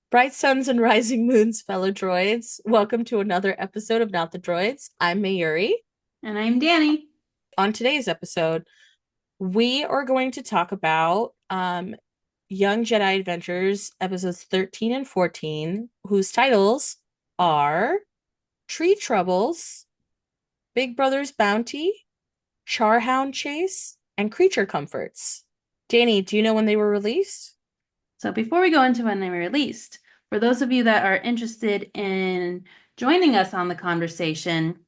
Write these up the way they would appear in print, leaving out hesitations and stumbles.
Bright suns and rising moons, fellow droids. Welcome to another episode of Not the Droids. I'm Mayuri. And I'm Danny. On today's episode, we are going to talk about Young Jedi Adventures, episodes 13 and 14, whose titles are Tree Troubles, Big Brother's Bounty, Charhound Chase, and Creature Comforts. Danny, do you know when they were released? So before we go into when they were released, for those of you that are interested in joining us on the conversation,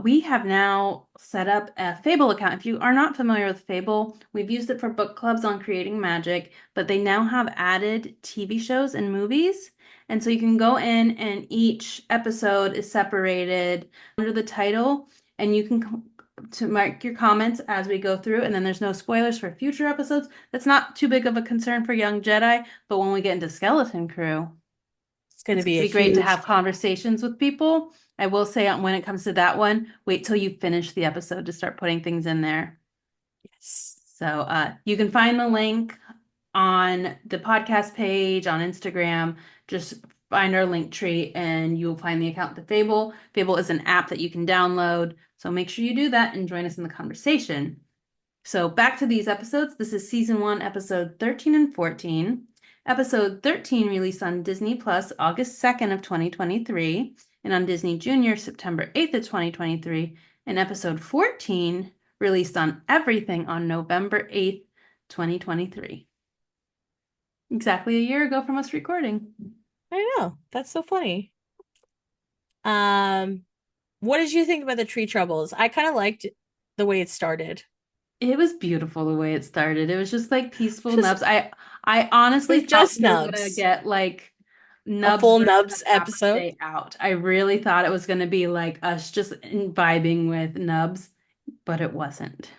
we have now set up a Fable account. If you are not familiar with Fable, we've used it for book clubs on creating magic, but they now have added TV shows and movies. And so you can go in and each episode is separated under the title, and you can to mark your comments as we go through, and then there's no spoilers for future episodes. That's not too big of a concern for Young Jedi, but when we get into Skeleton Crew, It's going to it's going be to a be great to huge. have conversations with people. I will say when it comes to that one, wait till you finish the episode to start putting things in there. Yes. So you can find the link on the podcast page on Instagram. Just find our link tree and you'll find the account to Fable. Fable is an app that you can download. So make sure you do that and join us in the conversation. So back to these episodes. This is season one, episode 13 and 14. Episode 13 released on Disney Plus August 2nd of 2023 and on Disney Junior September 8th of 2023. And episode 14 released on everything on November 8th, 2023. Exactly a year ago from us recording. I know. That's so funny. Um, what did you think about the Tree Troubles? I kind of liked the way it started. It was beautiful the way it started. It was just like peaceful Just Nubs. I honestly It was thought just we were gonna Nubs. get like A Nubs full version of Nubs Have a episode. Day Out. I really thought it was gonna be like us just vibing with Nubs, but it wasn't.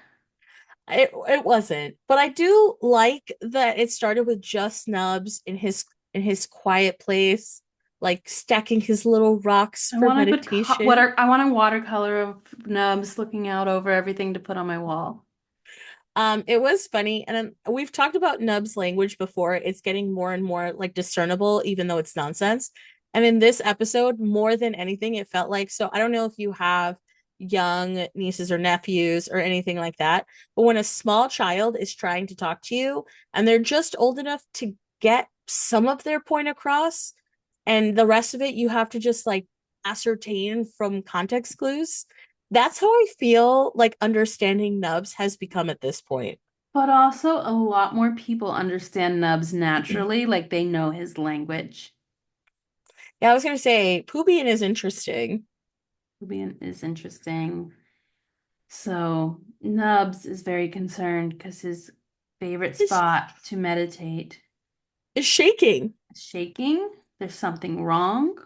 It wasn't, but I do like that it started with just Nubs in his quiet place, like stacking his little rocks I for want a good meditation. I want a watercolor of Nubs looking out over everything to put on my wall. It was funny, and we've talked about Nub's language before. It's getting more and more like discernible, even though it's nonsense. And in this episode, more than anything, it felt like so. I don't know if you have young nieces or nephews or anything like that, but when a small child is trying to talk to you and they're just old enough to get some of their point across, and the rest of it you have to just like ascertain from context clues, that's how I feel like understanding Nubs has become at this point. But also a lot more people understand Nubs naturally, like they know his language. Yeah, I was gonna say Poobien is interesting. Rubian is interesting. So Nubs is very concerned because his favorite It's spot to meditate is shaking. is shaking. There's something wrong.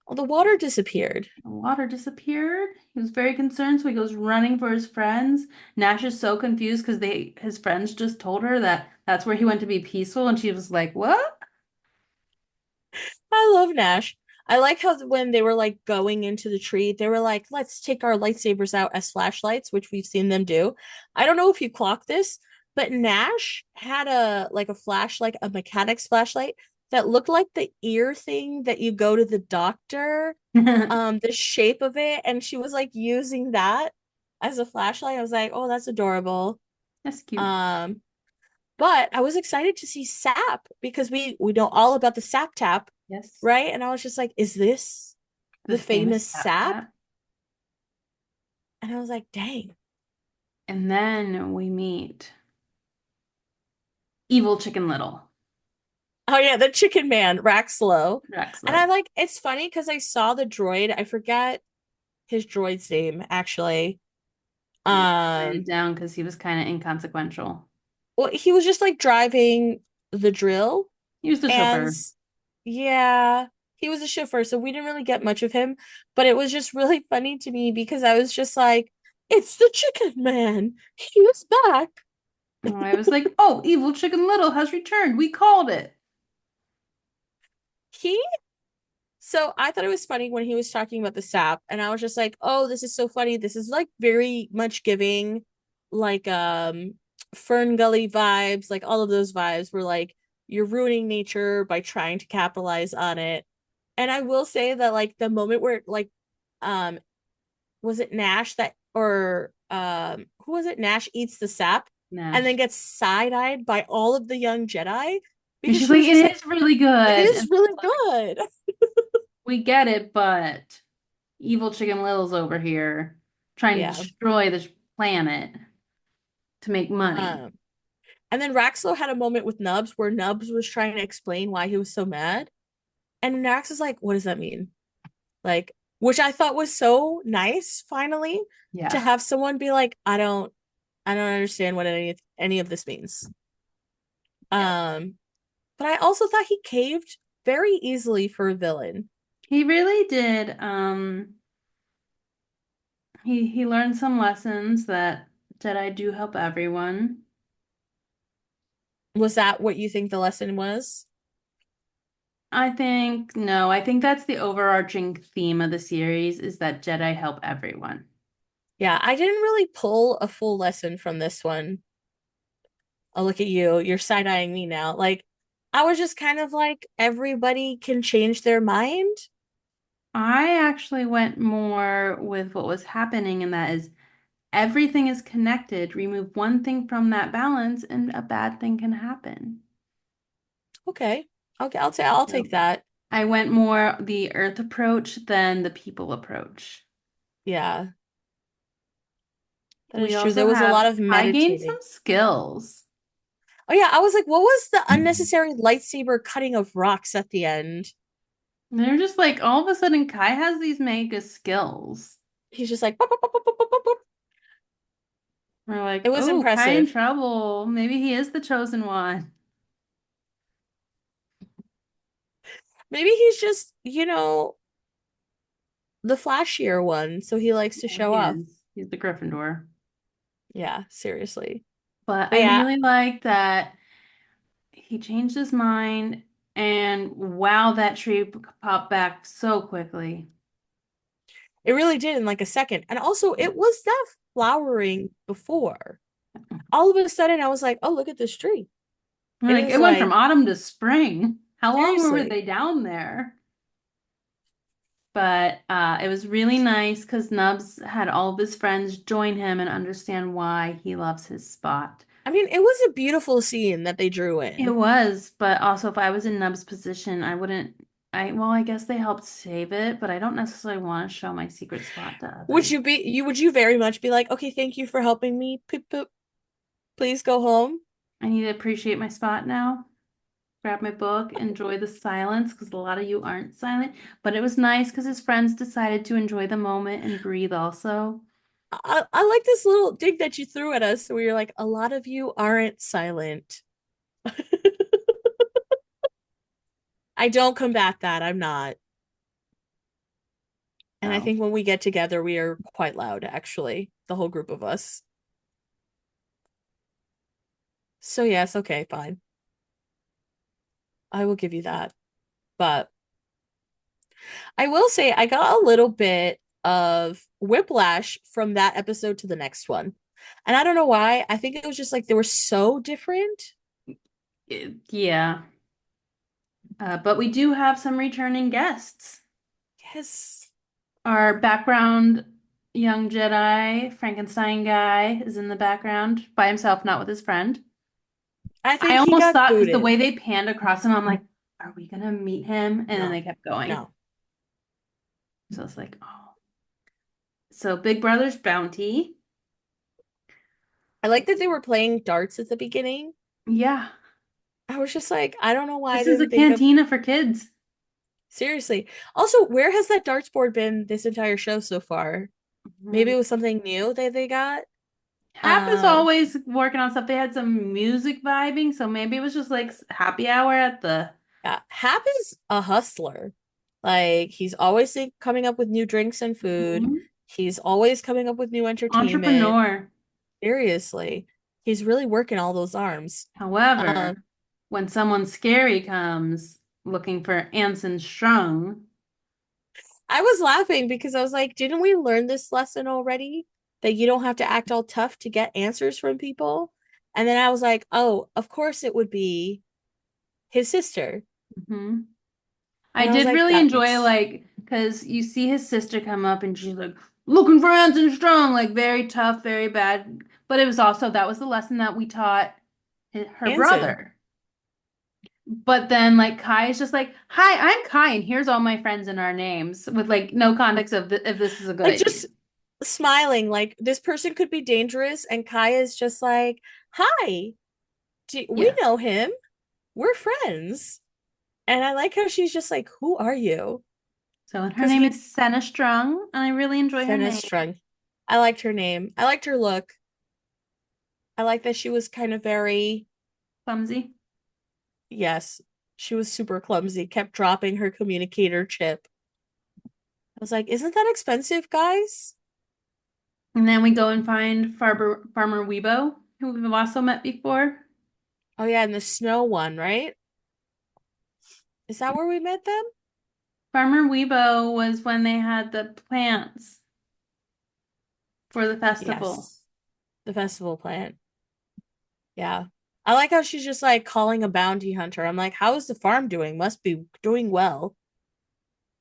Oh, the water disappeared. The water disappeared. He was very concerned, so he goes running for his friends. Nash is so confused because his friends just told her that that's where he went to be peaceful, and she was like, "What?" I love Nash. I like how when they were like going into the tree, they were like, let's take our lightsabers out as flashlights, which we've seen them do. I don't know if you clocked this, but Nash had a like a flashlight, a mechanic's flashlight that looked like the ear thing that you go to the doctor, the shape of it, and she was like using that as a flashlight. I was like, oh, that's adorable. That's cute. Um, but I was excited to see Sap because we know all about the Sap tap, Yes, right? And I was just like, is this the the famous famous tap Sap? tap. And I was like, dang. And then we meet Evil Chicken Little. Oh yeah, the chicken man, Raxlow. And I Drexler. like it's funny because I saw the droid. I forget his droid's name actually. Yeah, write it Um, down because he was kind of inconsequential. well, he was just like driving the drill, He was the and chauffeur. yeah, he was a chauffeur, so we didn't really get much of him, but it was just really funny to me because I was just like, it's the chicken man. He was back. I was like, oh, Evil Chicken Little has returned. We called it. He So I thought it was funny when he was talking about the sap, and I was just like, "Oh, this is so funny. This is like very much giving like Fern Gully vibes, like all of those vibes were like you're ruining nature by trying to capitalize on it. And I will say that like the moment where like um was it Nash that or who was it? Nash eats the sap and then Nash. gets side-eyed by all of the young Jedi And because she's she like, was just it like, is really it good. is And really good. we get it, but evil Chicken Little's over here trying to Yeah. destroy this planet to make money. Um, and then Raxlo had a moment with Nubs where Nubs was trying to explain why he was so mad. And Nax is like, what does that mean? Like, which I thought was so nice finally to Yes. have someone be like, I don't understand what any of this means. Yes. Um, but I also thought he caved very easily for a villain. He really did. He learned some lessons that Jedi do help everyone. Was that what you think the lesson was? I think no, I think that's the overarching theme of the series is that Jedi help everyone. Yeah, I didn't really pull a full lesson from this one. Oh, look at you. You're side-eyeing me now. Like, I was just kind of like, everybody can change their mind. I actually went more with what was happening, and that is everything is connected. Remove one thing from that balance, and a bad thing can happen. Okay. Okay, I'll So take that. I went more the Earth approach than the people approach. Yeah, that We is true. There also was a lot have of I gained some meditating. skills. Oh yeah, I was like, what was the unnecessary lightsaber cutting of rocks at the end? They're just like all of a sudden Kai has these mega skills. He's just like, "Pop, pop, pop, pop, pop, pop, pop." We're It like, was oh, Kai in impressive. trouble. Maybe he is the chosen one. Maybe he's just, the flashier one, so he likes to Yeah, show he off. is. He's the Gryffindor. Yeah, seriously. But But I yeah, really like that he changed his mind and wow, that tree popped back so quickly. it really did in like a second. And also, it was that flowering before. All of a sudden, I was like, oh, look at this tree. It Like is it went from like, autumn to spring. How long were seriously. they down there? But it was really nice because Nubs had all of his friends join him and understand why he loves his spot. I mean, it was a beautiful scene that they drew It in. was, but also if I was in Nub's position, I wouldn't. Well, I guess they helped save it, but I don't necessarily want to show my secret spot to Would others. you very much be like, okay, thank you for helping me. Poop, poop. Please go home. I need to appreciate my spot now. Grab my book, enjoy the silence because a lot of you aren't silent. But it was nice because his friends decided to enjoy the moment and breathe also. I like this little dig that you threw at us where you're like, a lot of you aren't silent. I don't combat that. I'm not. And I So think when we get together, we are quite loud, actually, the whole group of us. So, yes, okay, fine. I will give you that. But I will say I got a little bit of whiplash from that episode to the next one. And I don't know why. I think it was just like they were so different. yeah. But we do have some returning guests. Yes. Our background young Jedi, Frankenstein guy, is in the background by himself, not with his friend. I I think he almost got thought because the booted. way they panned across him, I'm like, are we gonna meet him? And then No, they kept going. no. So it's like, oh. So Big Brother's bounty. I like that they were playing darts at the beginning. Yeah. I was just like, I don't know why I This is a didn't think of cantina for kids. seriously. Also, where has that darts board been this entire show so far? Maybe Mhm. it was something new that they got. Hap is Um, always working on stuff. They had some music vibing, so maybe it was just like happy hour at the yeah, Hap is a hustler. Like he's always coming up with new drinks and food. Mhm. He's always coming up with new entertainment. Entrepreneur. Seriously, he's really working all those arms. However, Um, when someone scary comes looking for Anson Strung, I was laughing because I was like, didn't we learn this lesson already? That you don't have to act all tough to get answers from people? And then I was like, oh, of course it would be his sister. Hmm. I And I was did like, really that enjoy makes like because you see his sister come up and she's like looking for Anson Strong, like very tough, very bad. But it was also that was the lesson that we taught her Anson. brother. But then like Kai is just like, "Hi, I'm Kai, and here's all my friends and our names," with like no context of if this is a good Like idea. just smiling, like this person could be dangerous. And Kaya's just like, hi, we Yeah. know him. We're friends. And I like how she's just like, who are you? So and her Because name he is Senna Strong, and I really enjoy her name. Fenestrung. I liked her name. I liked her look. I like that she was kind of very, Clumsy. yes, she was super clumsy, kept dropping her communicator chip. I was like, isn't that expensive, guys? And then we go and find Farmer Weebo, who we've also met before. Oh, yeah, and the snow one, right? Is that where we met them? Farmer Weebo was when they had the plants for the festival. Yes, the festival plant. Yeah. I like how she's just like calling a bounty hunter. I'm like, how is the farm doing? Must be doing well.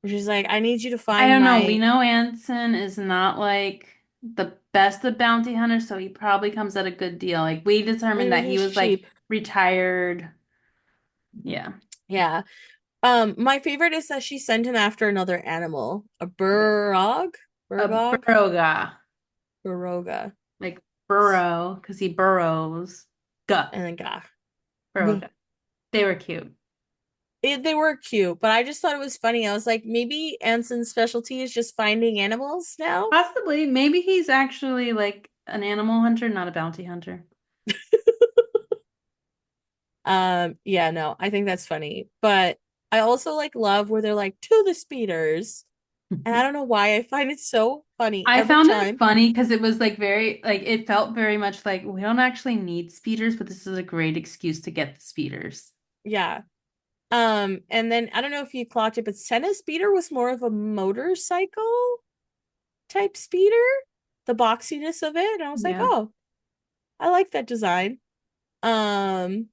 She's like, I need you to I find don't know. We my. know Anson is not like the best of bounty hunters, so he probably comes at a good deal. Like we determined Maybe that he he's was like cheap. retired. Yeah. Yeah. My favorite is that she sent him after another animal, a burrog, A burgog, burroga. burroga, Like burrow, because he burrows. Guh. and then gah. Gah. Burroga. They were cute. They were cute, but I just thought it was funny. I was like, maybe Anson's specialty is just finding animals now. Possibly. Maybe he's actually like an animal hunter, not a bounty hunter. Yeah, no, I think that's funny. But I also like love where they're like to the speeders. And I don't know why I find it so funny I every found it time. funny because it was like very like it felt very much like we don't actually need speeders, but this is a great excuse to get the speeders. Yeah. And then I don't know if you clocked it, but Senna's speeder was more of a motorcycle type speeder, the boxiness of it. And I was like, Yeah. oh, I like that design. Um,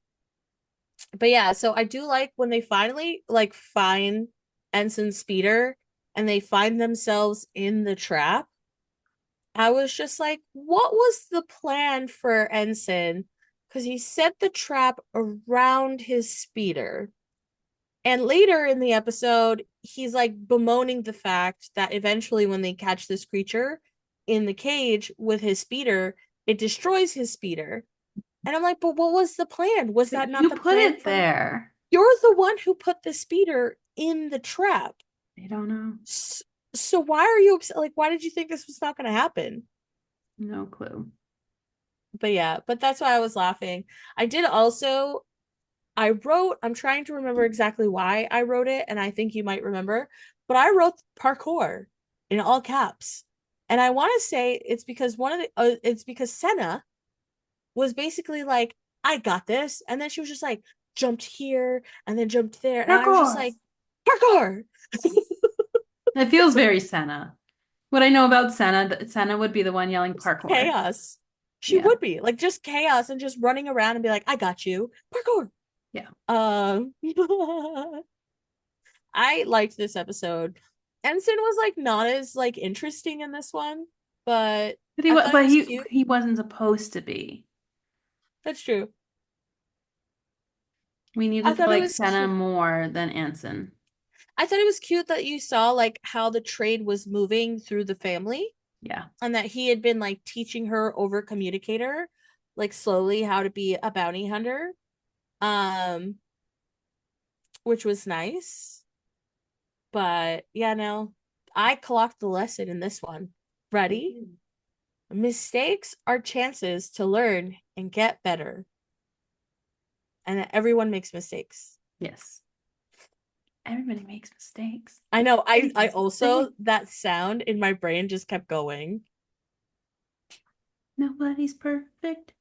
but yeah, so I do like when they finally like find Ensign Speeder and they find themselves in the trap. I was just like, what was the plan for Ensign? Because he set the trap around his speeder. And later in the episode, he's like bemoaning the fact that eventually, when they catch this creature in the cage with his speeder, it destroys his speeder. And I'm like, but what was the plan? Was that But not you the put plan it from? there. You're the one who put the speeder in the trap. I don't know. So why are you upset? Like, why did you think this was not going to happen? No clue. But yeah, but that's why I was laughing. I did also I'm trying to remember exactly why I wrote it, and I think you might remember, but I wrote parkour in all caps. And I want to say it's because Senna was basically like, I got this. And then she was just like, jumped here and then jumped there. And I was just Parkour. like, parkour. It feels very Senna. What I know about Senna, Senna would be the one yelling Just parkour. chaos. She Yeah. would be like just chaos and just running around and be like, I got you. Parkour. Yeah. Um I liked this episode. Ensign was like not as like interesting in this one, but But he I wa- thought he but was he cute. he wasn't supposed to be. That's true. We I needed to thought it like was Senna cute. more than Anson. I thought it was cute that you saw like how the trade was moving through the family Yeah. and that he had been like teaching her over communicator like slowly how to be a bounty hunter. Um which was nice. But yeah, no. I clocked the lesson in this one. Ready? Mistakes are chances to learn and get better. And everyone makes mistakes. Yes. Everybody makes mistakes. I know. I Biggest also mistake. that sound in my brain just kept going. Nobody's perfect.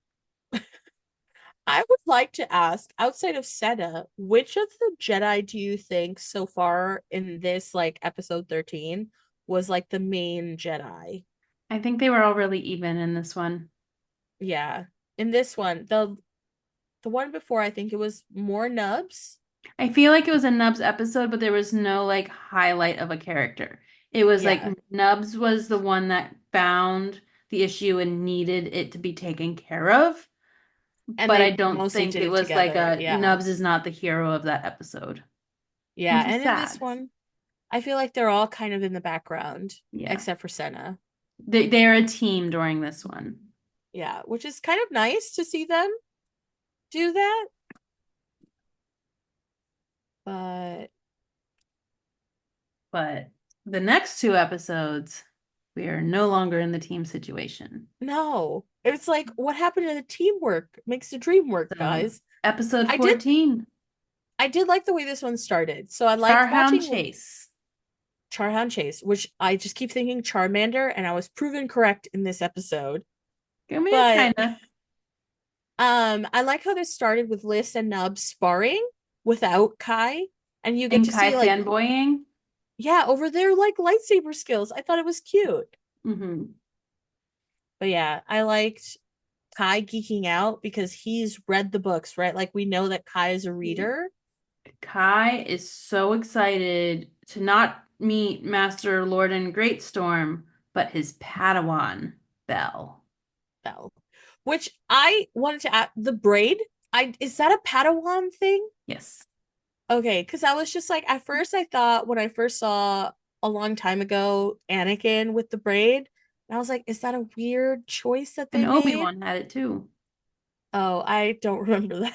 I would like to ask, outside of Seta, which of the Jedi do you think so far in this like episode 13 was like the main Jedi? I think they were all really even in this one. Yeah. In this one, the one before I think it was more Nubs. I feel like it was a Nubs episode, but there was no like highlight of a character. It was like Yeah. Nubs was the one that found the issue and needed it to be taken care of. And But I they don't mostly think did it it was like together. a Yeah. Nubs is not the hero of that episode, Yeah. which is And in this sad. one, I feel like they're all kind of in the background, Yeah. except for Senna. They're a team during this one. Yeah, which is kind of nice to see them do that. But But the next two episodes, we are no longer in the team situation. no, it's like what happened to the teamwork makes the dream work, So, guys. episode I did 14, I did like the way this one started. So I liked Charhound watching Chase. Charhound Chase, which I just keep thinking Charmander, and I was proven correct in this episode. Give me a But kind of. I like how this started with Liz and Nub sparring without Kai, and you get And to Kai see like fanboying. yeah, over their like lightsaber skills. I thought it was cute. Hmm. But yeah, I liked Kai geeking out because he's read the books, right? Like we know that Kai is a reader. Kai is so excited to not meet Master Lord and Greatstorm, but his Padawan, Belle. Bell, which I wanted to add the braid. I is that a Padawan thing? Yes. Okay, because I was just like at first I thought when I first saw a long time ago Anakin with the braid, and I was like, is that a weird choice that And they made? Obi-Wan had it too. Oh, I don't remember that.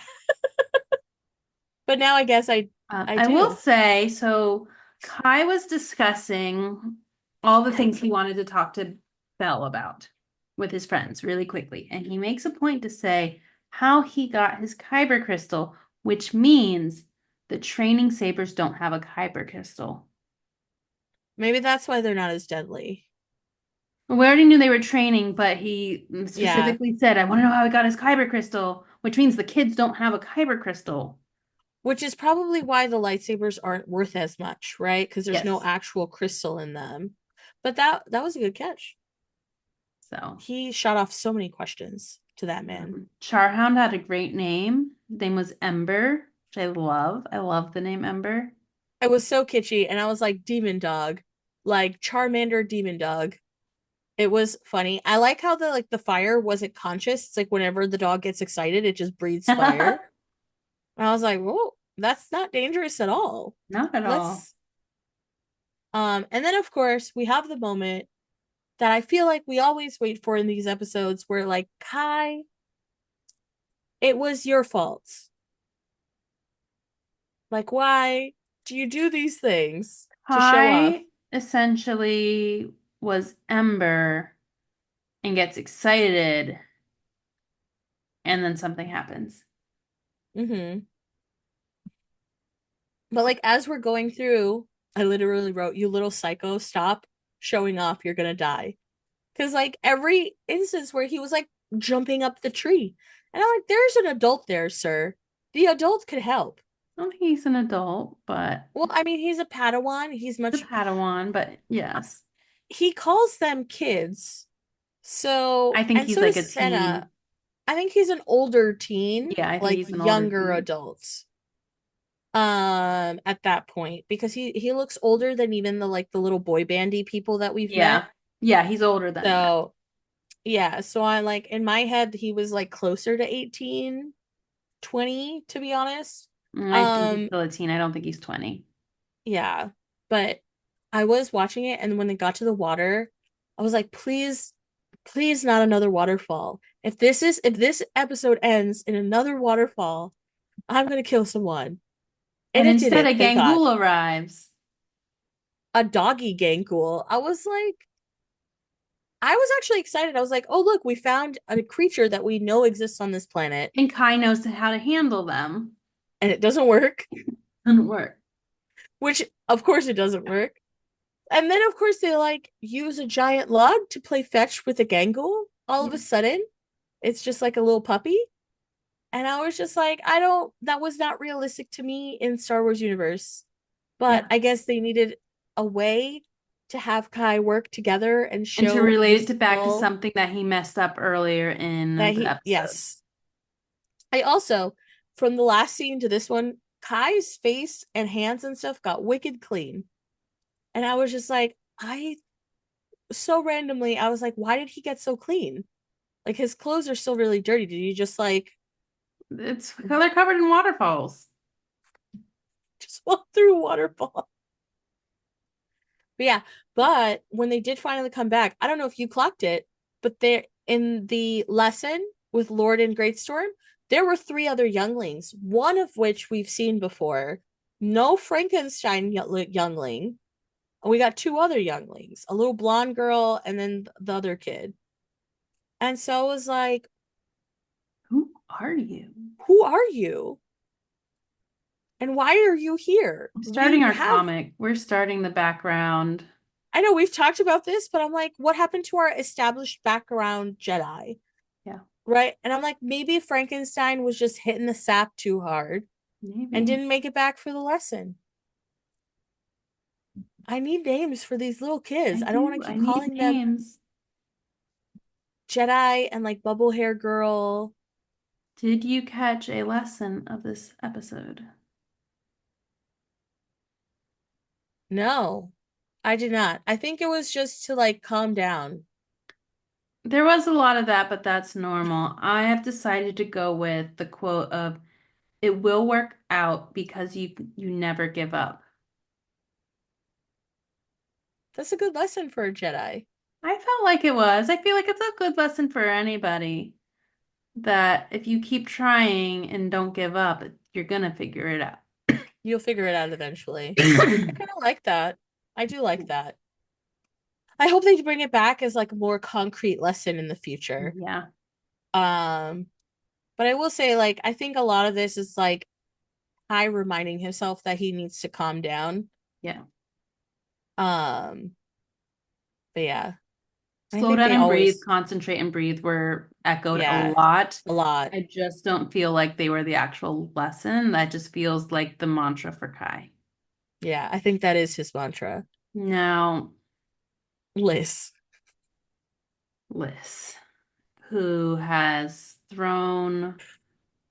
But now I guess I I will do. say, so Kai was discussing all the things he wanted to talk to Belle about with his friends really quickly. And he makes a point to say how he got his kyber crystal, which means the training sabers don't have a kyber crystal. Maybe that's why they're not as deadly. Well, we already knew they were training, but he Yeah, specifically said, I want to know how he got his kyber crystal, which means the kids don't have a kyber crystal. which is probably why the lightsabers aren't worth as much, right? Because there's no Yes. actual crystal in them. But that was a good catch. So. He shot off so many questions to that man. Charhound had a great name. His name was Ember, which I love. I love the name Ember. It was so kitschy, and I was like, demon dog, like Charmander demon dog. It was funny. I like how the fire wasn't conscious. It's like whenever the dog gets excited, it just breathes fire. Not And I was like, whoa, that's not dangerous at all. at all. Let's and then of course we have the moment that I feel like we always wait for in these episodes where like Kai, it was your fault. Like why do you do these things to show off? Kai essentially was Ember and gets excited, and then something happens. Mm-hmm. But like as we're going through, I literally wrote, "You little psycho, stop showing off. You're gonna die." Because like every instance where he was like jumping up the tree, and I'm like, "There's an adult there, sir. The adult could help." I don't think he's an adult, but Well, I mean, he's a Padawan. He's the much. Padawan, but yes. He calls them kids. So, I think and he's so like does a Senna. teen. I think he's an older teen, Yeah, I think like he's an older younger teen. adults. At that point, because he looks older than even the little boy bandy people that we've met. Yeah. Yeah, he's older than that. So yeah, so I like in my head he was like closer to 18, 20, to be honest. I think he's Um, still a teen. I don't think he's 20. yeah, but I was watching it and when they got to the water, I was like, please, please not another waterfall. If this episode ends in another waterfall, I'm gonna kill someone. And And it instead, didn't, a thank God. Gangool arrives. A doggy Gancool. I was actually excited. I was like, oh look, we found a creature that we know exists on this planet, And Kai knows how to handle them. and it doesn't work. Doesn't work. Which of course it doesn't work. And then of course they like use a giant lug to play fetch with a Gangool. All of Yeah. a sudden, it's just like a little puppy. And I was just like, I don't that was not realistic to me in Star Wars universe. But Yeah. I guess they needed a way to have Kai work together and And to show the relate it to back to skill something that he messed up earlier in that the he episode. yes. I also from the last scene to this one, Kai's face and hands and stuff got wicked clean. And I was just like, I so randomly, I was like, why did he get so clean? Like his clothes are still really dirty. Did you just like It's they're covered in waterfalls. just walk through a waterfall? But yeah, but when they did finally come back, I don't know if you clocked it, but there in the lesson with Lord and Greatstorm, there were three other younglings, one of which we've seen before. No Frankenstein youngling. And we got two other younglings, a little blonde girl and then the other kid. And so I was like, Who are you? who are you? And why are you here? Did Starting you our have comic. We're starting the background. I know we've talked about this, but I'm like, what happened to our established background Jedi? Yeah, Right? And I'm like, maybe Frankenstein was just hitting the sap too hard and maybe. didn't make it back for the lesson. I need names for these little kids. I I don't want do. to I keep need calling them names. Jedi and like bubble hair girl. Did you catch a lesson of this episode? No, I did not. I think it was just to like calm down. There was a lot of that, but that's normal. I have decided to go with the quote of "It will work out because you never give up." That's a good lesson for a Jedi. I felt like it was. I feel like it's a good lesson for anybody that if you keep trying and don't give up, you're gonna figure it out. You'll figure it out eventually. I kind of like that. I do like that. I hope they bring it back as like a more concrete lesson in the future. Yeah, Um, but I will say, like, I think a lot of this is like Kai reminding himself that he needs to calm down. yeah. Um, but yeah, I Slow think down they and breathe, always, concentrate and breathe were echoed a yeah, lot. a lot. I just don't feel like they were the actual lesson. That just feels like the mantra for Kai. Yeah, I think that is his mantra. Now, Liz. Liz, who has thrown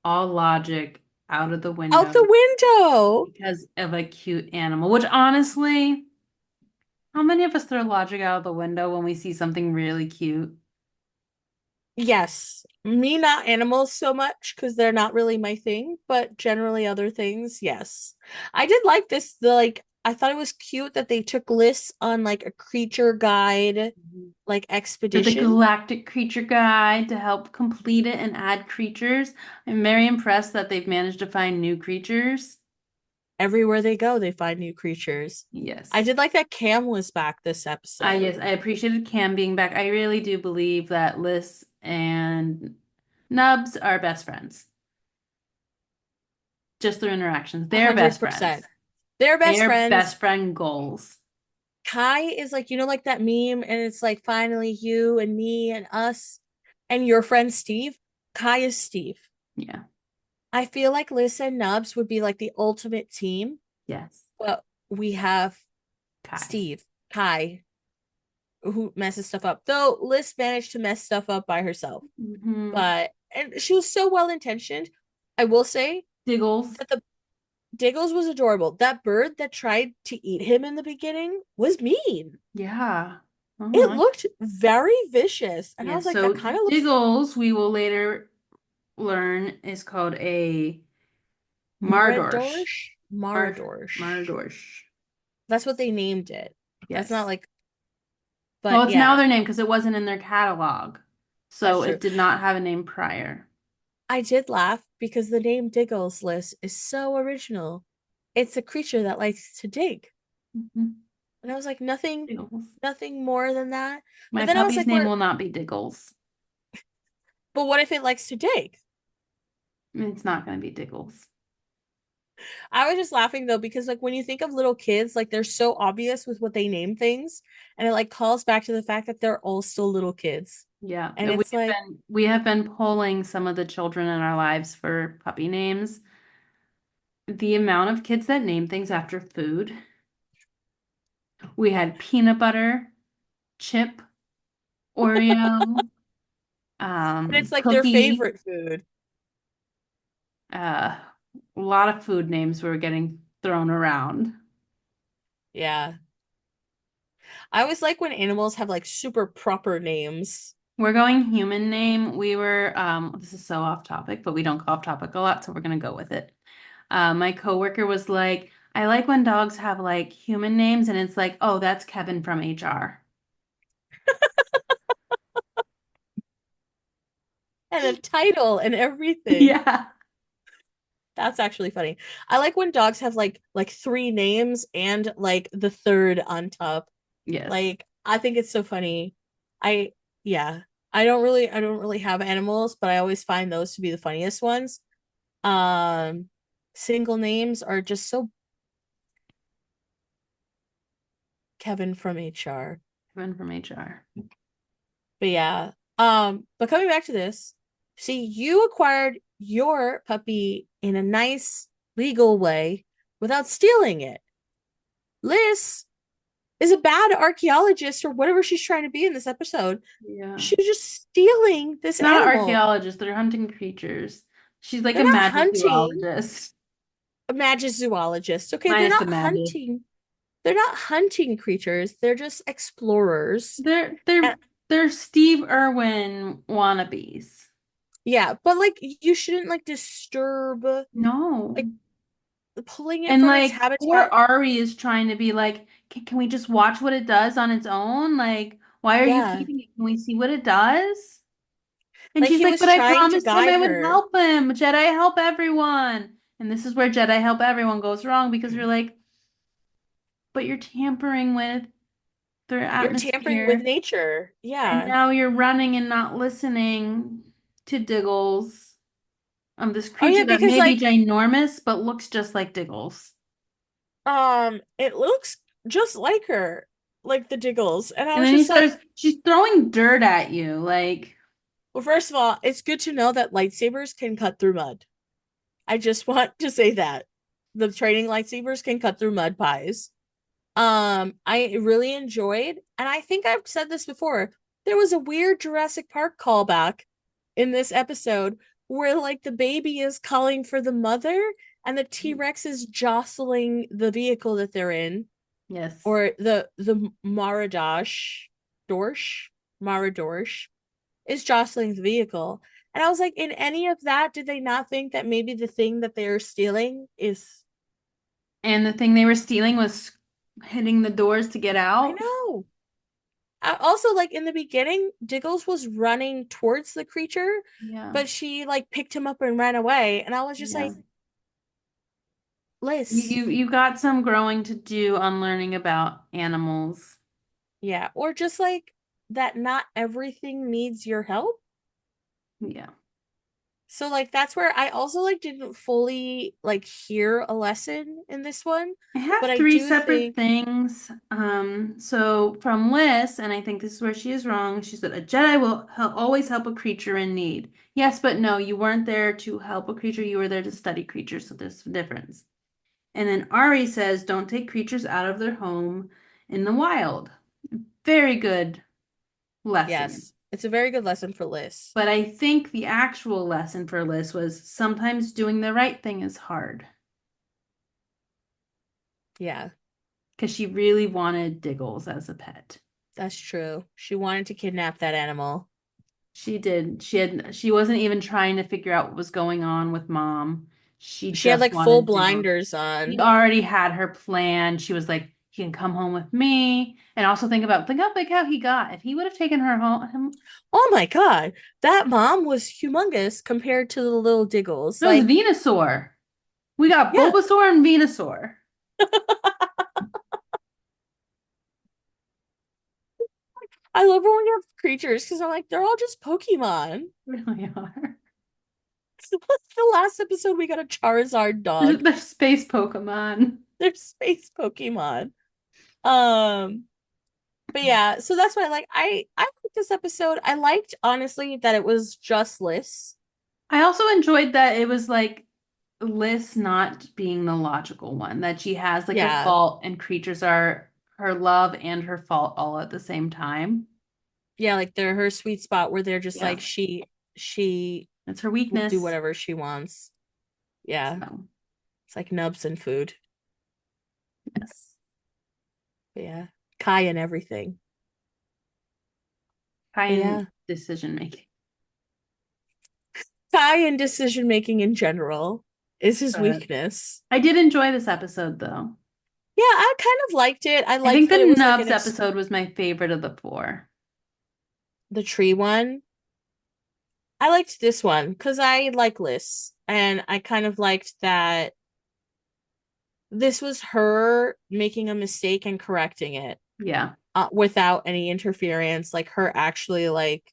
all logic out of the Out window the window. because of a cute animal, which honestly, how many of us throw logic out of the window when we see something really cute? Yes. Me not animals so much because they're not really my thing, but generally other things, yes. I did like this, the like I thought it was cute that they took lists on like a creature guide Mhm. like For the expedition. Galactic Creature Guide to help complete it and add creatures. I'm very impressed that they've managed to find new creatures. Everywhere they go, they find new creatures. I Yes. did like that Cam was back this Yes, episode. I appreciated Cam being back. I really do believe that Liz and Nubs are best friends. Just their interactions. They're best friends. 100%. They're best They're friends. best friend goals. Kai is like, like that meme, and it's like finally you and me and us and your friend Steve. Kai is Steve. Yeah. I feel like Liz and Nubs would be like the ultimate team, Yes. but we have Kai. Steve, Kai, who messes stuff up. Though Liz managed to mess stuff up by herself, Hmm. but and she was so well intentioned. I will say Diggles. that the Diggles was adorable. That bird that tried to eat him in the beginning was mean. Yeah. It Uh-huh. looked very vicious, and I Yeah, was like, that so kind of looks Diggles, we will later learn, is called a Mardorsh. Maradorsh. Mard Maradorsh. Mardorsh. That's what they named it. That's not Yes. like, Well, but it's now yeah, their name because it wasn't in their catalog. that's So true. it did not have a name prior. I did laugh because the name Diggles list is so original. It's a creature that likes to dig. Mhm. And I was like, nothing, Diggles. nothing more than that. My But then I was puppy's like, name we're, will not be Diggles. but what if it likes to dig? It's not going to be Diggles. I was just laughing though, because like when you think of little kids, like they're so obvious with what they name things. And it like calls back to the fact that they're all still little kids. Yeah, And it's like, we have been polling some of the children in our lives for puppy names. The amount of kids that name things after food. We had peanut butter, chip, Oreo, and it's like their cookie, favorite food. uh, A lot of food names were getting thrown around. Yeah. I always like when animals have like super proper names. We're going human name. We were, this is so off topic, but we don't go off topic a lot, so we're gonna go with it. My coworker was like, I like when dogs have like human names, and it's like, oh, that's Kevin from HR. And a title and everything. Yeah. That's actually funny. I like when dogs have like three names and like the third on top. Yes. Like I think it's so funny. I yeah. I don't really have animals, but I always find those to be the funniest ones. Um Single names are just so Kevin from HR. Kevin from HR. But yeah. But coming back to this, see, you acquired your puppy in a nice legal way without stealing it. Liz is a bad archaeologist or whatever she's trying to be in this episode. Yeah. She's just stealing this It's not an animal. archaeologist, they're hunting creatures. She's like They're a not magic hunting zoologist, a magizoologist. Okay, they're minus the not magic. hunting. They're not hunting creatures. They're just explorers. They're they're And they're Steve Irwin wannabes. yeah, but like you shouldn't like disturb No. like pulling it And from its like poor habitat. Ari is trying to be like, can we just watch what it does on its own? Like, why are you Yeah. feeding it? Can we see what it does? And Like she's he like, was but I trying to promised him guide I would her. help him. Jedi help everyone. And this is where Jedi help everyone goes wrong because you're like, but you're tampering with their You're tampering with atmosphere. nature. And Yeah. now you're running and not listening to Diggles. This Oh yeah, creature that because may be like ginormous but looks just like Diggles. it looks just like her, like the Diggles. And I And was then he just like, starts, she's throwing dirt at you. Like, well, first of all, it's good to know that lightsabers can cut through mud. I just want to say that. The training lightsabers can cut through mud pies. I really enjoyed, and I think I've said this before. There was a weird Jurassic Park callback in this episode where like the baby is calling for the mother and the T-Rex is jostling the vehicle that they're in, yes. or the Maradash Dorsch Maradorsh is jostling the vehicle. And I was like, in any of that, did they not think that maybe the thing that they're stealing is And the thing they were stealing was hitting the doors to get I out. know. Also, like in the beginning, Diggles was running towards the creature, Yeah. but she like picked him up and ran away. And I was just Yeah. like, Liz, You got some growing to do on learning about animals. yeah, or just like that not everything needs your help. Yeah. So like that's where I also like didn't fully like hear a lesson in this one, I have but I three do separate think things. So from Liz, and I think this is where she is wrong, she said a Jedi will always help a creature in need. Yes, but no, you weren't there to help a creature, you were there to study creatures, so there's a difference. And then Ari says, don't take creatures out of their home in the wild. Very good lesson. yes, it's a very good lesson for Liz. But I think the actual lesson for Liz was sometimes doing the right thing is hard Yeah, because she really wanted Diggles as a pet. that's true. She wanted to kidnap that animal. She did. She wasn't even trying to figure out what was going on with mom. She She had just like full wanted Diggles. blinders She on. already had her plan. She was like, he can come home with me. And also think how big how he got. If he would have taken her home, Oh my God, that mom was humongous compared to the little Diggles. it was Like, Venusaur. We got yeah, Bulbasaur and Venusaur. I love when we have creatures because I'm like, they're all just Pokemon. Really are. The last episode, we got a Charizard dog. They're space Pokemon. They're space Pokemon. Um, but yeah, so that's why I liked this episode. I liked honestly that it was just Liz. I also enjoyed that it was like Liz not being the logical one, that she has like a Yeah. fault and creatures are her love and her fault all at the same time. Yeah, like they're her sweet spot where they're just Yeah. like she It's her will do weakness. whatever she wants. Yeah. So, It's like nubs and food. yes. But yeah. Kai and everything. But Kind yeah. decision making. Kai and decision making in general is his But weakness. I did enjoy this episode though. Yeah, I kind of liked it. I I liked think that the it was like Nubs episode was my favorite of the four. the tree one. I liked this one because I like lists, and I kind of liked that this was her making a mistake and correcting it Yeah. without any interference, like her actually like,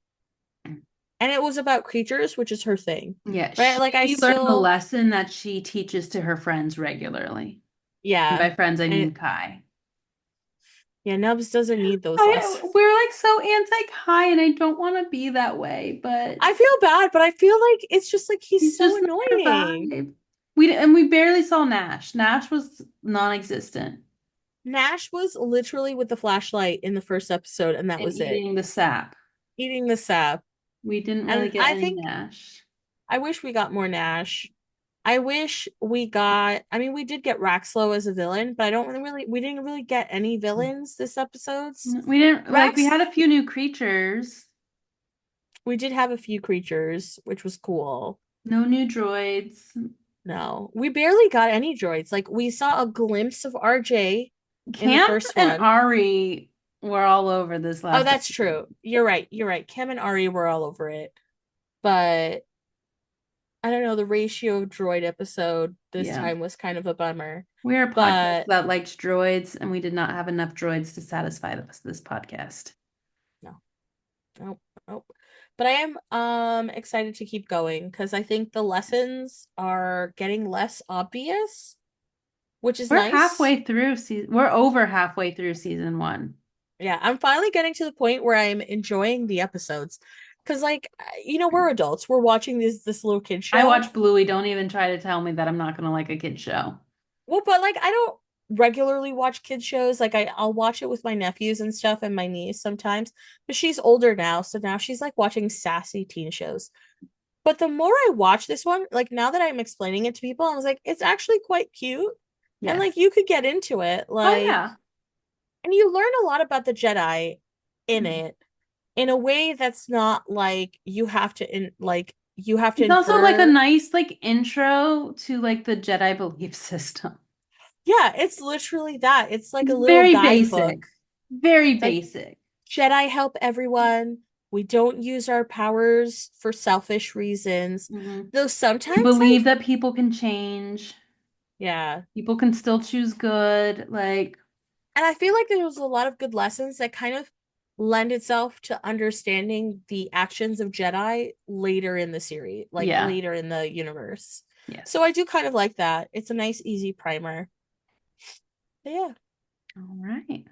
and it was about creatures, which is her thing, Yeah. right? Like I She learned the still, lesson that she teaches to her friends regularly. And yeah, by friends, I and mean Kai. yeah, Nubs doesn't need those lessons. We're like so anti-Kai, and I don't want to be that way, but I feel bad, but I feel like it's just like he's he's so just not our annoying. vibe. We barely saw Nash. Nash was non-existent Nash was literally with the flashlight in the first episode, and that and was it. eating the sap. Eating the sap. We didn't really And get I any think Nash. I wish we got more Nash. I wish we got, I mean, we did get Raxlow as a villain, but I don't really, we didn't really get any villains this episodes. We didn't like we had Rax, a few new creatures. we did have a few creatures, which was cool. No new droids. No, we barely got any droids. Like we saw a glimpse of RJ in the Cam first and one. Ari were all over this Oh, last that's episode. true. You're right. You're right. Kim and Ari were all over it. But I don't know, the ratio of droid episode this Yeah. time was kind of a bummer. We are a podcast But that liked droids, and we did not have enough droids to satisfy this podcast. no, nope, nope. But I am excited to keep going because I think the lessons are getting less obvious, which is nice. We're over halfway through season one. Yeah, I'm finally getting to the point where I'm enjoying the episodes. Cause like we're adults. We're watching this little kid I show. watch Bluey. Don't even try to tell me that I'm not gonna like a kid show. Well, but like I don't regularly watch kids shows. Like I'll watch it with my nephews and stuff and my niece sometimes. But she's older now, so now she's like watching sassy teen shows. But the more I watch this one, like now that I'm explaining it to people, I was like, it's actually quite cute. And Yes. like you could get into it. Oh Like, yeah. and you learn a lot about the Jedi in Mhm. it in a way that's not like you have to It's also like a infer. nice like intro to like the Jedi belief system. Yeah, it's literally that. It's like It's a little very guidebook. basic. Very It's like basic. Jedi help everyone. We don't use our powers for selfish reasons. Hmm. Though We sometimes believe that people can change. yeah. People can still choose good. Like, And I feel like there was a lot of good lessons that kind of lend itself to understanding the actions of Jedi later in the series, like yeah. later in the universe. So I Yes. do kind of like that. It's a nice, easy primer. But yeah. All right.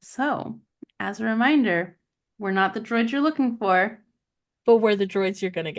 So, as a reminder, we're not the droid you're looking for. But we're the droids you're gonna get.